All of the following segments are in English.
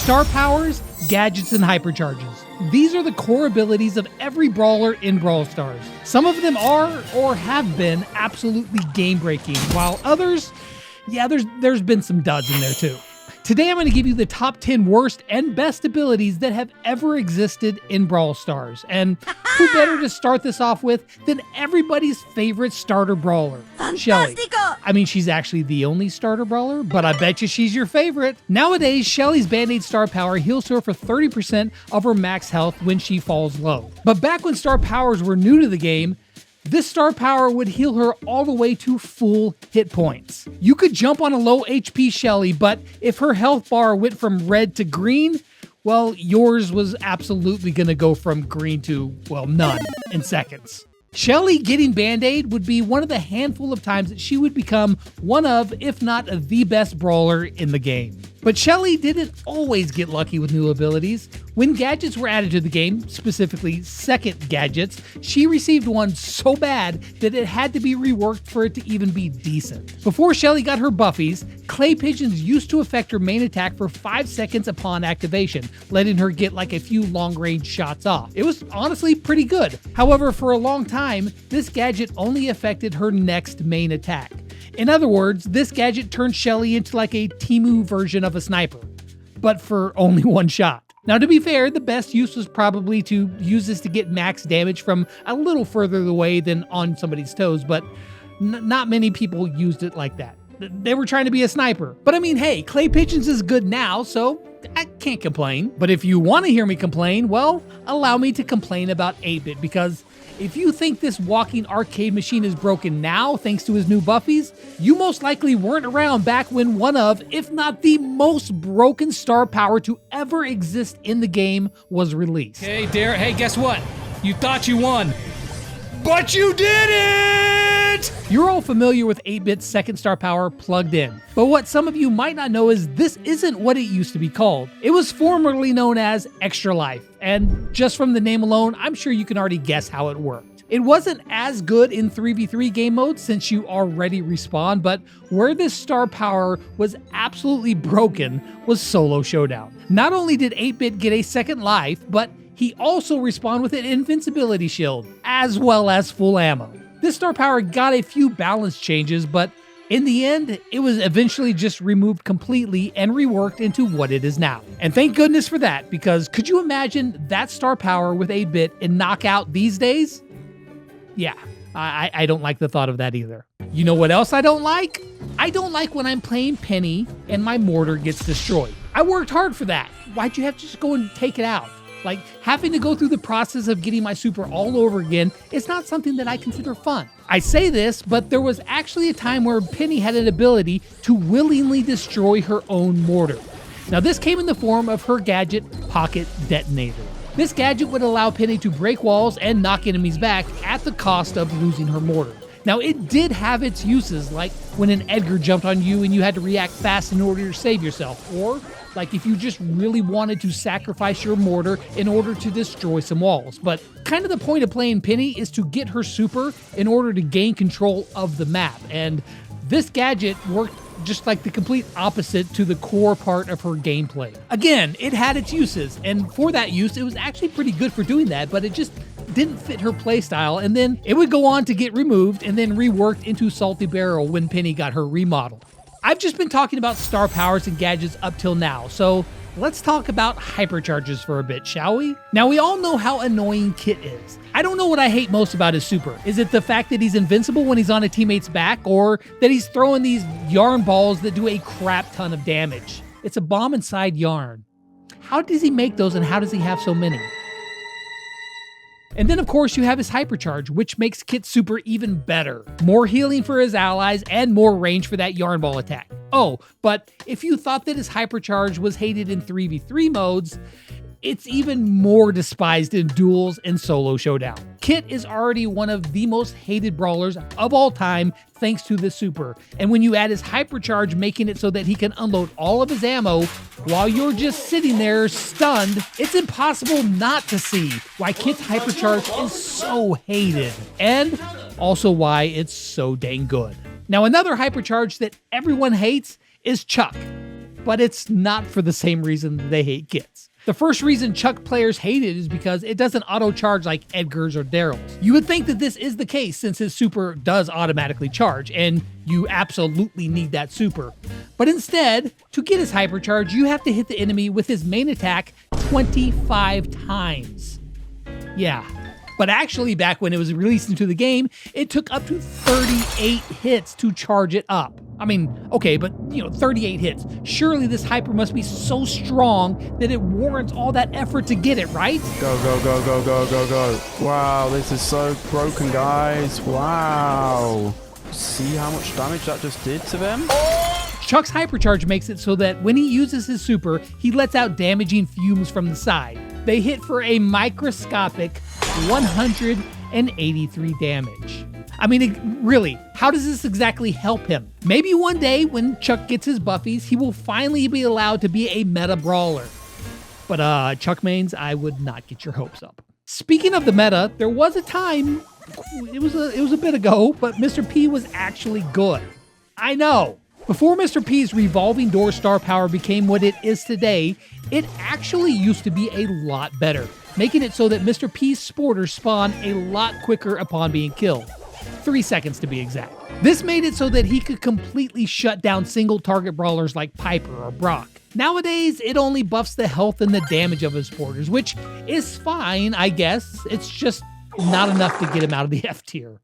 Star powers, gadgets, and hypercharges. These are the core abilities of every brawler in Brawl Stars. Some of them are, or have been, absolutely game-breaking, while others, yeah, there's been some duds in there too. Today I'm going to give you the top 10 worst and best abilities that have ever existed in Brawl Stars. And who better to start this off with than everybody's favorite starter brawler, Shelly. I mean, she's actually the only starter brawler, but I bet you she's your favorite. Nowadays, Shelly's Band-Aid star power heals her for 30% of her max health when she falls low. But back when star powers were new to the game, this star power would heal her all the way to full hit points. You could jump on a low HP Shelly, but if her health bar went from red to green, well, yours was absolutely gonna go from green to, well, none in seconds. Shelly getting Band-Aid would be one of the handful of times that she would become one of, if not the best brawler in the game. But Shelly didn't always get lucky with new abilities. When gadgets were added to the game, specifically second gadgets, she received one so bad that it had to be reworked for it to even be decent. Before Shelly got her buffies, clay pigeons used to affect her main attack for 5 seconds upon activation, letting her get like a few long-range shots off. It was honestly pretty good. However, for a long time, this gadget only affected her next main attack. In other words, this gadget turned Shelly into like a Temu version of a sniper, but for only one shot. Now, to be fair, the best use was probably to use this to get max damage from a little further away than on somebody's toes, but not many people used it like that. They were trying to be a sniper. But I mean, hey, clay pigeons is good now, so I can't complain. But if you want to hear me complain, well, allow me to complain about 8-Bit, because if you think this walking arcade machine is broken now thanks to his new buffies, you most likely weren't around back when one of, if not the most broken star power to ever exist in the game was released. Hey, Derek, hey, guess what? You thought you won, but you didn't! You're all familiar with 8-Bit's second star power, Plugged In. But what some of you might not know is this isn't what it used to be called. It was formerly known as Extra Life, and just from the name alone, I'm sure you can already guess how it worked. It wasn't as good in 3v3 game mode since you already respawn, but where this star power was absolutely broken was Solo Showdown. Not only did 8-Bit get a second life, but he also respawned with an invincibility shield, as well as full ammo. This star power got a few balance changes, but in the end, it was eventually just removed completely and reworked into what it is now. And thank goodness for that, because could you imagine that star power with 8-Bit in Knockout these days? Yeah, I don't like the thought of that either. You know what else I don't like? I don't like when I'm playing Penny and my mortar gets destroyed. I worked hard for that. Why'd you have to just go and take it out? Like, having to go through the process of getting my super all over again is not something that I consider fun. I say this, but there was actually a time where Penny had an ability to willingly destroy her own mortar. Now, this came in the form of her gadget, Pocket Detonator. This gadget would allow Penny to break walls and knock enemies back at the cost of losing her mortar. Now, it did have its uses, like when an Edgar jumped on you and you had to react fast in order to save yourself, or like if you just really wanted to sacrifice your mortar in order to destroy some walls. But kind of the point of playing Penny is to get her super in order to gain control of the map, and this gadget worked just like the complete opposite to the core part of her gameplay. Again, it had its uses, and for that use, it was actually pretty good for doing that, but it just didn't fit her playstyle, and then it would go on to get removed and then reworked into Salty Barrel when Penny got her remodel. I've just been talking about star powers and gadgets up till now, so let's talk about hypercharges for a bit, shall we? Now, we all know how annoying Kit is. I don't know what I hate most about his super. Is it the fact that he's invincible when he's on a teammate's back, or that he's throwing these yarn balls that do a crap ton of damage? It's a bomb inside yarn. How does he make those, and how does he have so many? And then, of course, you have his Hypercharge, which makes Kit's super even better. More healing for his allies and more range for that yarn ball attack. Oh, but if you thought that his Hypercharge was hated in 3v3 modes, it's even more despised in duels and solo showdown. Kit is already one of the most hated brawlers of all time thanks to the super, and when you add his Hypercharge, making it so that he can unload all of his ammo while you're just sitting there stunned, it's impossible not to see why Kit's Hypercharge is so hated, and also why it's so dang good. Now, another Hypercharge that everyone hates is Chuck. but it's not for the same reason they hate kits. The first reason Chuck players hate it is because it doesn't auto-charge like Edgar's or Daryl's. You would think that this is the case since his super does automatically charge, and you absolutely need that super. But instead, to get his hypercharge, you have to hit the enemy with his main attack 25 times. Yeah, but actually back when it was released into the game, it took up to 38 hits to charge it up. I mean, okay, but 38 hits. Surely this hyper must be so strong that it warrants all that effort to get it, right? Go, go, go, go, go, go, go. Wow, this is so broken, guys. Wow. See how much damage that just did to them? Chuck's hypercharge makes it so that when he uses his super, he lets out damaging fumes from the side. They hit for a microscopic 183 damage. I mean, really, how does this exactly help him? Maybe one day when Chuck gets his buffies, he will finally be allowed to be a meta brawler. But Chuck mains, I would not get your hopes up. Speaking of the meta, there was a time, it was a bit ago, but Mr. P was actually good. I know. Before Mr. P's revolving door star power became what it is today, it actually used to be a lot better, making it so that Mr. P's sporters spawn a lot quicker upon being killed. 3 seconds to be exact. This made it so that he could completely shut down single target brawlers like Piper or Brock. Nowadays, it only buffs the health and the damage of his sporters, which is fine, I guess. It's just not enough to get him out of the F tier.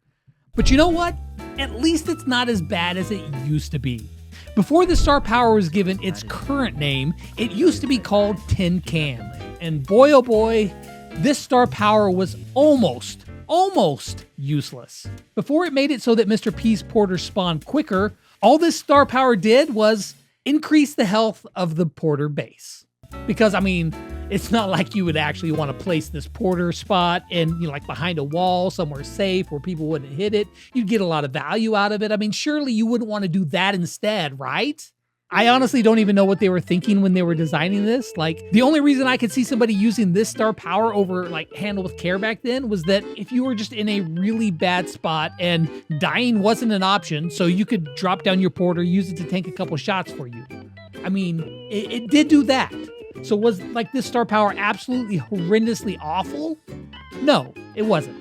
But you know what? At least it's not as bad as it used to be. Before the star power was given its current name, it used to be called Tin Can. And boy oh boy, this star power was almost useless. Before it made it so that Mr. P's porters spawned quicker, all this star power did was increase the health of the porter base. Because, I mean, it's not like you would actually want to place this porter spot in, like behind a wall, somewhere safe where people wouldn't hit it. You'd get a lot of value out of it. I mean, surely you wouldn't want to do that instead, right? I honestly don't even know what they were thinking when they were designing this. Like, the only reason I could see somebody using this star power over Handle with Care back then was that if you were just in a really bad spot and dying wasn't an option, so you could drop down your porter, use it to tank a couple shots for you. I mean, it did do that. So was this star power absolutely horrendously awful? No, it wasn't.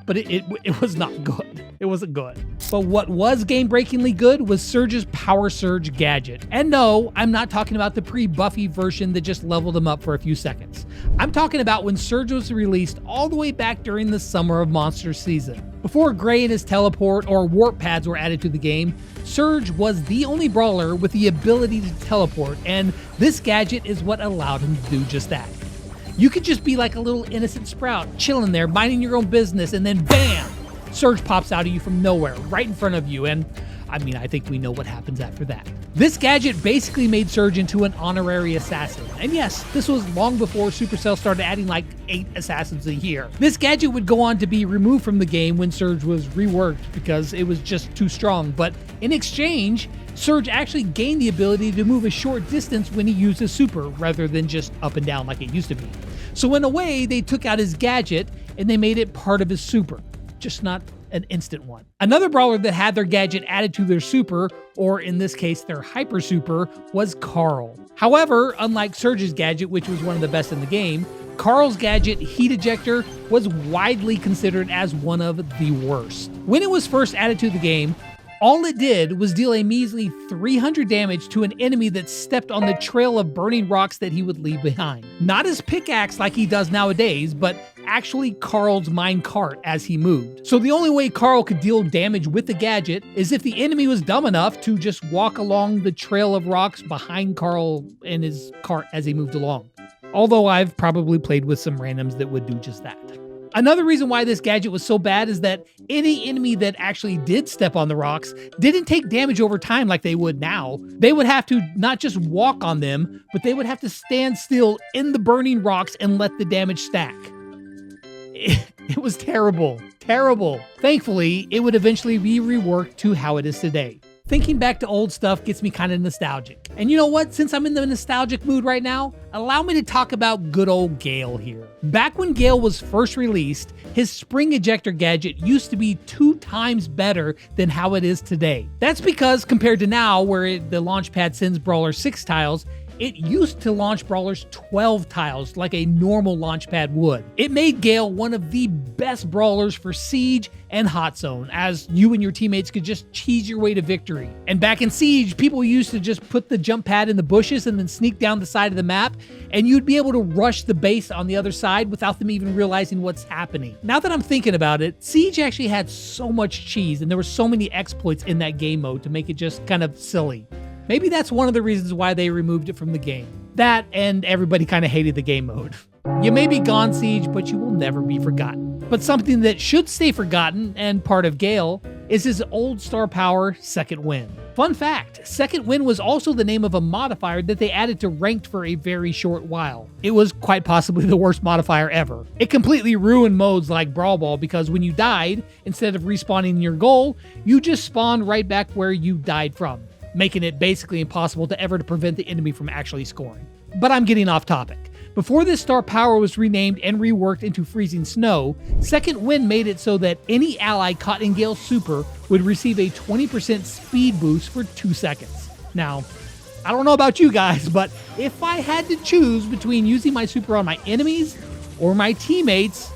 But it was not good. It wasn't good. But what was game-breakingly good was Surge's Power Surge gadget. And no, I'm not talking about the pre-Buffy version that just leveled him up for a few seconds. I'm talking about when Surge was released all the way back during the Summer of Monsters season. Before Gray and his teleport or warp pads were added to the game, Surge was the only brawler with the ability to teleport, and this gadget is what allowed him to do just that. You could just be like a little innocent sprout, chilling there, minding your own business, and then BAM! Surge pops out of you from nowhere, right in front of you, and I mean, I think we know what happens after that. This gadget basically made Surge into an honorary assassin. And yes, this was long before Supercell started adding 8 assassins a year. This gadget would go on to be removed from the game when Surge was reworked because it was just too strong, but in exchange, Surge actually gained the ability to move a short distance when he used his super, rather than just up and down like it used to be. So in a way, they took out his gadget and they made it part of his super, just not an instant one. Another brawler that had their gadget added to their super, or in this case their hyper super, was Carl. However, unlike Surge's gadget, which was one of the best in the game, Carl's gadget, Heat Ejector, was widely considered as one of the worst. When it was first added to the game, all it did was deal a measly 300 damage to an enemy that stepped on the trail of burning rocks that he would leave behind. Not his pickaxe like he does nowadays, but actually Carl's mine cart as he moved. So the only way Carl could deal damage with the gadget is if the enemy was dumb enough to just walk along the trail of rocks behind Carl and his cart as he moved along. Although I've probably played with some randoms that would do just that. Another reason why this gadget was so bad is that any enemy that actually did step on the rocks didn't take damage over time like they would now. They would have to not just walk on them, but they would have to stand still in the burning rocks and let the damage stack. It was terrible. Terrible. Thankfully, it would eventually be reworked to how it is today. Thinking back to old stuff gets me kind of nostalgic. And you know what? Since I'm in the nostalgic mood right now, allow me to talk about good old Gale here. Back when Gale was first released, his spring ejector gadget used to be 2 times better than how it is today. That's because compared to now, where the launch pad sends Brawler 6 tiles, it used to launch Brawlers 12 tiles like a normal launch pad would. It made Gale one of the best brawlers for Siege and Hot Zone, as you and your teammates could just cheese your way to victory. And back in Siege, people used to just put the jump pad in the bushes and then sneak down the side of the map, and you'd be able to rush the base on the other side without them even realizing what's happening. Now that I'm thinking about it, Siege actually had so much cheese and there were so many exploits in that game mode to make it just kind of silly. Maybe that's one of the reasons why they removed it from the game. That and everybody kind of hated the game mode. You may be gone, Siege, but you will never be forgotten. But something that should stay forgotten, and part of Gale, is his old star power, Second Wind. Fun fact, Second Wind was also the name of a modifier that they added to Ranked for a very short while. It was quite possibly the worst modifier ever. It completely ruined modes like Brawl Ball because when you died, instead of respawning in your goal, you just spawned right back where you died from, making it basically impossible to ever prevent the enemy from actually scoring. But I'm getting off topic. Before this star power was renamed and reworked into Freezing Snow, Second Wind made it so that any ally caught in Gale's super would receive a 20% speed boost for 2 seconds. Now, I don't know about you guys, but if I had to choose between using my super on my enemies or my teammates,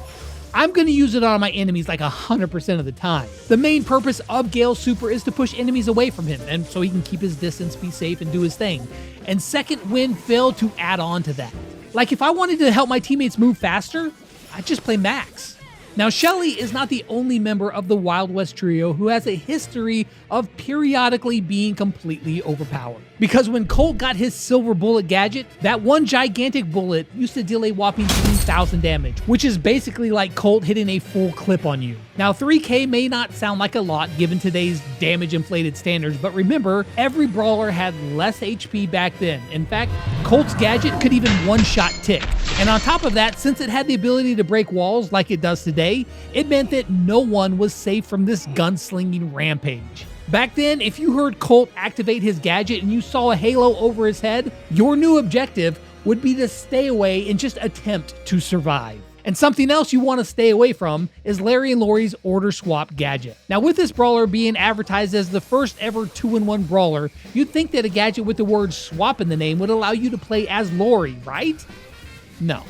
I'm going to use it on my enemies like 100% of the time. The main purpose of Gale's super is to push enemies away from him, and so he can keep his distance, be safe, and do his thing. And Second Wind failed to add on to that. Like if I wanted to help my teammates move faster, I'd just play Max. Now, Shelly is not the only member of the Wild West trio who has a history of periodically being completely overpowered. Because when Colt got his silver bullet gadget, that one gigantic bullet used to deal a whopping 3,000 damage, which is basically like Colt hitting a full clip on you. Now, 3k may not sound like a lot given today's damage-inflated standards, but remember, every brawler had less HP back then. In fact, Colt's gadget could even one-shot Tick. And on top of that, since it had the ability to break walls like it does today, it meant that no one was safe from this gunslinging rampage. Back then, if you heard Colt activate his gadget and you saw a halo over his head, your new objective would be to stay away and just attempt to survive. And something else you want to stay away from is Larry and Lori's Order Swap gadget. Now, with this brawler being advertised as the first ever 2-in-1 brawler, you'd think that a gadget with the word swap in the name would allow you to play as Lori, right? No.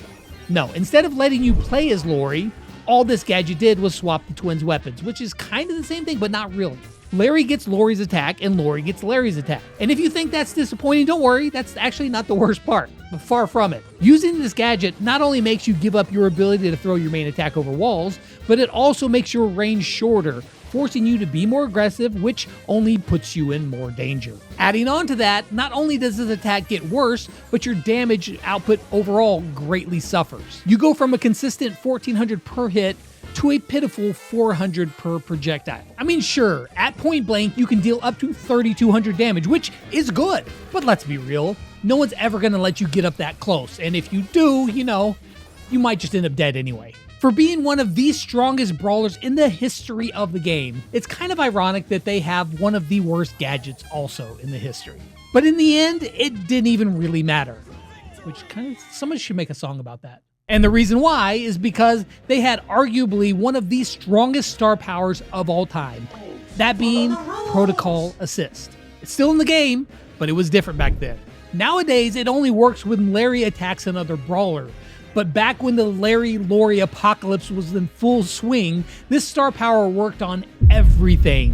Instead of letting you play as Lori, all this gadget did was swap the twins' weapons, which is kind of the same thing, but not really. Larry gets Lori's attack and Lori gets Larry's attack. And if you think that's disappointing, don't worry, that's actually not the worst part, but far from it. Using this gadget not only makes you give up your ability to throw your main attack over walls, but it also makes your range shorter, forcing you to be more aggressive, which only puts you in more danger. Adding on to that, not only does this attack get worse, but your damage output overall greatly suffers. You go from a consistent 1400 per hit to a pitiful 400 per projectile. I mean, sure, at point blank, you can deal up to 3200 damage, which is good, but let's be real, no one's ever gonna let you get up that close, and if you do, you might just end up dead anyway. For being one of the strongest brawlers in the history of the game, it's kind of ironic that they have one of the worst gadgets also in the history. But in the end, it didn't even really matter, which someone should make a song about that. And the reason why is because they had arguably one of the strongest star powers of all time, that being Protocol Assist. It's still in the game, but it was different back then. Nowadays, it only works when Larry attacks another brawler. But back when the Larry-Lori apocalypse was in full swing, this star power worked on everything,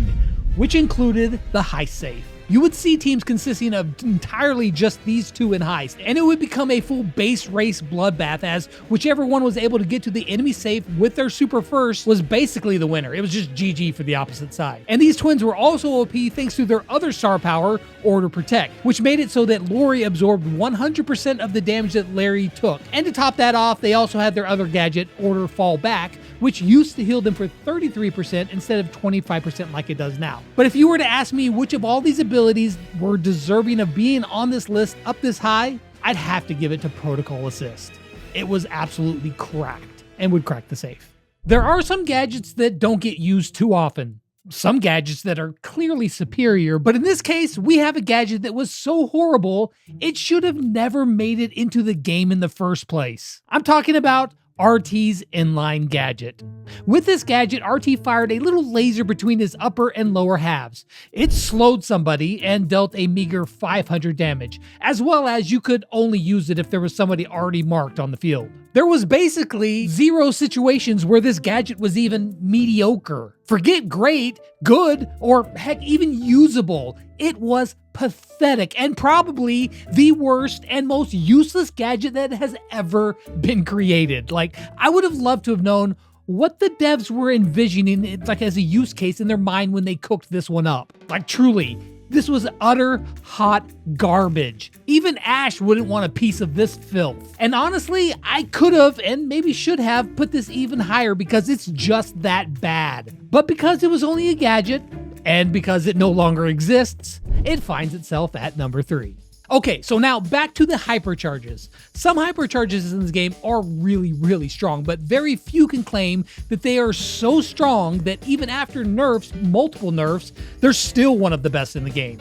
which included the heist safe. You would see teams consisting of entirely just these two in heist, and it would become a full base race bloodbath as whichever one was able to get to the enemy safe with their super first was basically the winner. It was just GG for the opposite side. And these twins were also OP thanks to their other star power, Order Protect, which made it so that Lori absorbed 100% of the damage that Larry took. And to top that off, they also had their other gadget, Order Fall Back, which used to heal them for 33% instead of 25% like it does now. But if you were to ask me which of all these abilities were deserving of being on this list up this high, I'd have to give it to Protocol Assist. It was absolutely cracked and would crack the safe. There are some gadgets that don't get used too often. some gadgets that are clearly superior, but in this case, we have a gadget that was so horrible, it should have never made it into the game in the first place. I'm talking about RT's inline gadget. With this gadget, RT fired a little laser between his upper and lower halves. It slowed somebody and dealt a meager 500 damage, as well as you could only use it if there was somebody already marked on the field. There was basically zero situations where this gadget was even mediocre. Forget great, good, or heck, even usable. It was pathetic and probably the worst and most useless gadget that has ever been created. Like, I would have loved to have known what the devs were envisioning like as a use case in their mind when they cooked this one up. Like, truly, this was utter hot garbage. Even Ash wouldn't want a piece of this filth. And honestly, I could have and maybe should have put this even higher because it's just that bad. But because it was only a gadget, and because it no longer exists, it finds itself at number 3. Okay, so now back to the Hypercharges. Some Hypercharges in this game are really, really strong, but very few can claim that they are so strong that even after nerfs, multiple nerfs, they're still one of the best in the game.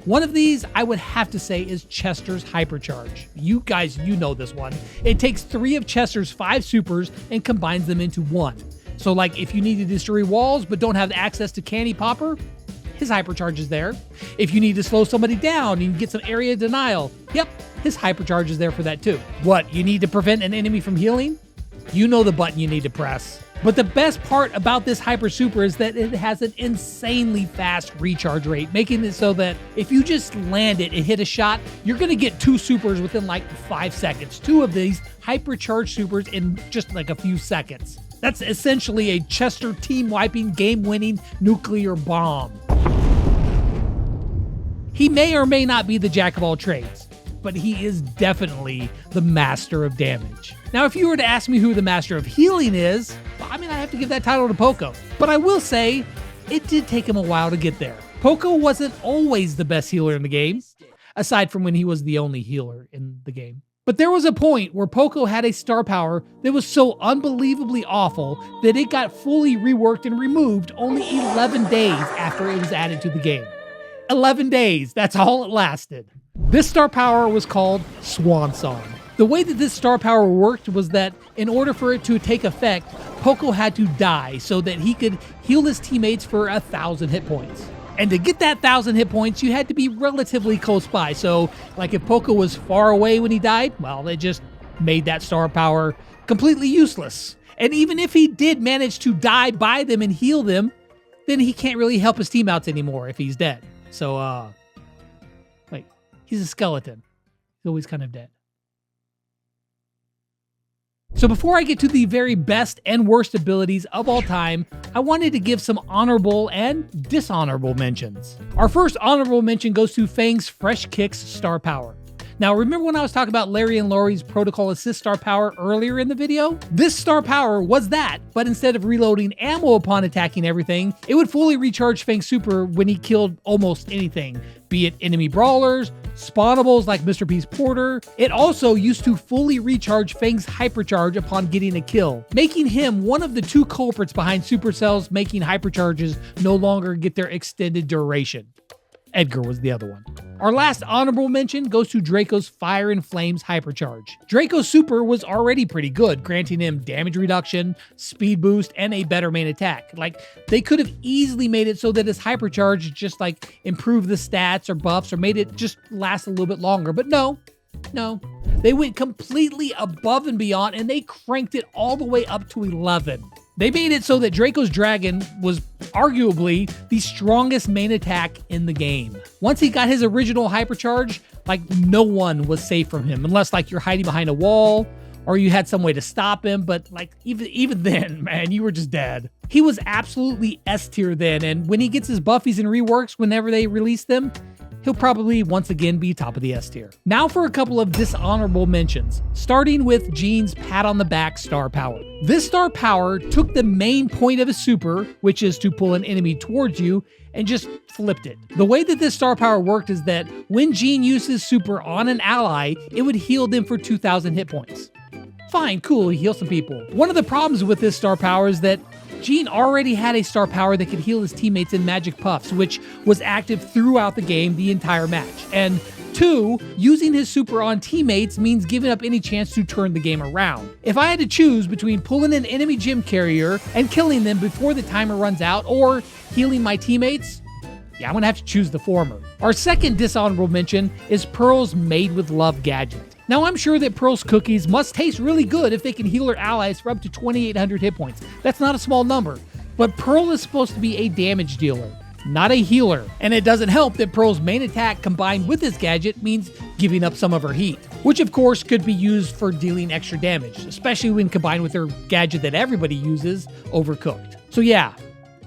One of these, I would have to say, is Chester's Hypercharge. You guys, you know this one. It takes 3 of Chester's 5 supers and combines them into one. So like if you need to destroy walls but don't have access to Candy Popper, his Hypercharge is there. If you need to slow somebody down and get some area denial, yep, his Hypercharge is there for that too. What, you need to prevent an enemy from healing? You know the button you need to press. But the best part about this Hyper Super is that it has an insanely fast recharge rate, making it so that if you just land it and hit a shot, you're gonna get 2 supers within like 5 seconds. 2 of these Hypercharge supers in just like a few seconds. That's essentially a Chester team-wiping, game-winning nuclear bomb. He may or may not be the jack of all trades, but he is definitely the master of damage. Now, if you were to ask me who the master of healing is, I mean, I have to give that title to Poco. But I will say, it did take him a while to get there. Poco wasn't always the best healer in the game, aside from when he was the only healer in the game. But there was a point where Poco had a star power that was so unbelievably awful that it got fully reworked and removed only 11 days after it was added to the game. 11 days, that's all it lasted. This star power was called Swan Song. The way that this star power worked was that in order for it to take effect, Poco had to die so that he could heal his teammates for 1,000 hit points. And to get that 1,000 hit points, you had to be relatively close by. So, like if Poco was far away when he died, well, it just made that star power completely useless. And even if he did manage to die by them and heal them, then he can't really help his teammates anymore if he's dead. So, wait, he's a skeleton. He's always kind of dead. So before I get to the very best and worst abilities of all time, I wanted to give some honorable and dishonorable mentions. Our first honorable mention goes to Fang's Fresh Kicks star power. Now, remember when I was talking about Larry and Laurie's Protocol Assist star power earlier in the video? This star power was that, but instead of reloading ammo upon attacking everything, it would fully recharge Fang's super when he killed almost anything, be it enemy brawlers, spawnables like Mr. P's Porter. It also used to fully recharge Fang's Hypercharge upon getting a kill, making him one of the 2 culprits behind Supercell's making Hypercharges no longer get their extended duration. Edgar was the other one. Our last honorable mention goes to Draco's Fire and Flames Hypercharge. Draco's super was already pretty good, granting him damage reduction, speed boost, and a better main attack. Like, they could have easily made it so that his Hypercharge just like improved the stats or buffs or made it just last a little bit longer, but no. They went completely above and beyond and they cranked it all the way up to 11. They made it so that Draco's Dragon was arguably the strongest main attack in the game. Once he got his original Hypercharge, like no one was safe from him, unless like you're hiding behind a wall or you had some way to stop him, but like even then, man, you were just dead. He was absolutely S tier then, and when he gets his buffies and reworks whenever they release them, he'll probably once again be top of the S tier. Now for a couple of dishonorable mentions, starting with Gene's Pat on the Back star power. This star power took the main point of his super, which is to pull an enemy towards you, and just flipped it. The way that this star power worked is that when Gene used his super on an ally, it would heal them for 2,000 hit points. Fine, cool, he heals some people. One of the problems with this star power is that Gene already had a star power that could heal his teammates in Magic Puffs, which was active throughout the game the entire match. And 2, using his super on teammates means giving up any chance to turn the game around. If I had to choose between pulling an enemy gym carrier and killing them before the timer runs out or healing my teammates, yeah, I'm gonna have to choose the former. Our second dishonorable mention is Pearl's Made with Love gadget. Now, I'm sure that Pearl's cookies must taste really good if they can heal her allies for up to 2,800 hit points. That's not a small number. But Pearl is supposed to be a damage dealer, not a healer. And it doesn't help that Pearl's main attack combined with this gadget means giving up some of her heat, which of course could be used for dealing extra damage, especially when combined with her gadget that everybody uses, Overcooked. So yeah,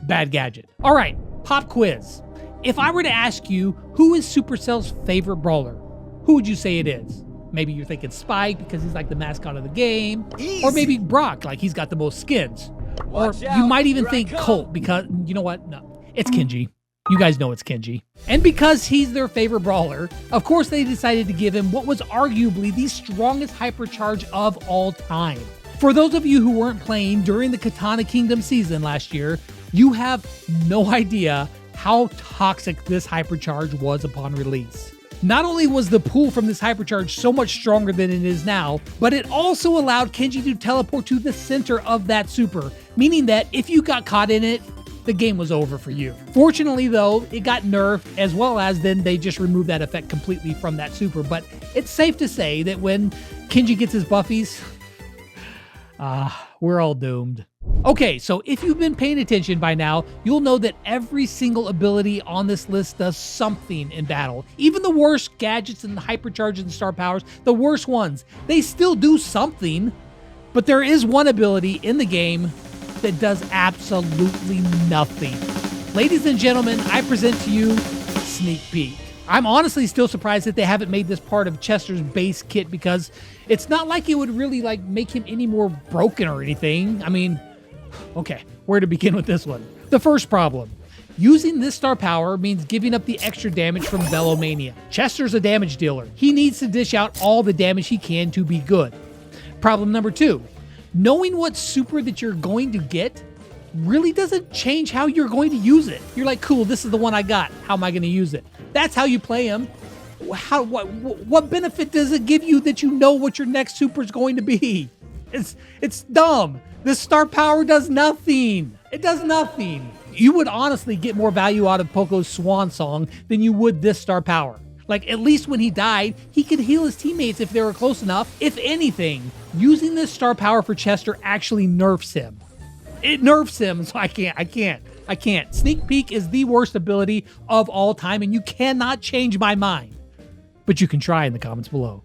bad gadget. All right, pop quiz. If I were to ask you who is Supercell's favorite brawler, who would you say it is? Maybe you're thinking Spike because he's like the mascot of the game. Easy. Or maybe Brock, like he's got the most skins. Watch or out. You might even think Colt because, you know what? No, it's Kenji. You guys know it's Kenji. And because he's their favorite brawler, of course they decided to give him what was arguably the strongest hypercharge of all time. For those of you who weren't playing during the Katana Kingdom season last year, you have no idea how toxic this hypercharge was upon release. Not only was the pool from this hypercharge so much stronger than it is now, but it also allowed Kenji to teleport to the center of that super, meaning that if you got caught in it, the game was over for you. Fortunately though, it got nerfed, as well as then they just removed that effect completely from that super, but it's safe to say that when Kenji gets his buffies, we're all doomed. Okay, so if you've been paying attention by now, you'll know that every single ability on this list does something in battle. Even the worst gadgets and hypercharges and star powers, the worst ones, they still do something. But there is one ability in the game that does absolutely nothing. Ladies and gentlemen, I present to you Sneak Peek. I'm honestly still surprised that they haven't made this part of Chester's base kit because it's not like it would really like make him any more broken or anything. I mean, okay, where to begin with this one? The first problem. Using this star power means giving up the extra damage from Velomania. Chester's a damage dealer. He needs to dish out all the damage he can to be good. Problem number 2. Knowing what super that you're going to get really doesn't change how you're going to use it. You're like, cool, this is the one I got. How am I going to use it? That's how you play him. What benefit does it give you that you know what your next super is going to be? It's dumb. This star power does nothing. It does nothing. You would honestly get more value out of Poco's swan song than you would this star power. Like, at least when he died, he could heal his teammates if they were close enough. If anything, using this star power for Chester actually nerfs him. It nerfs him, so I can't. Sneak Peek is the worst ability of all time, and you cannot change my mind. But you can try in the comments below.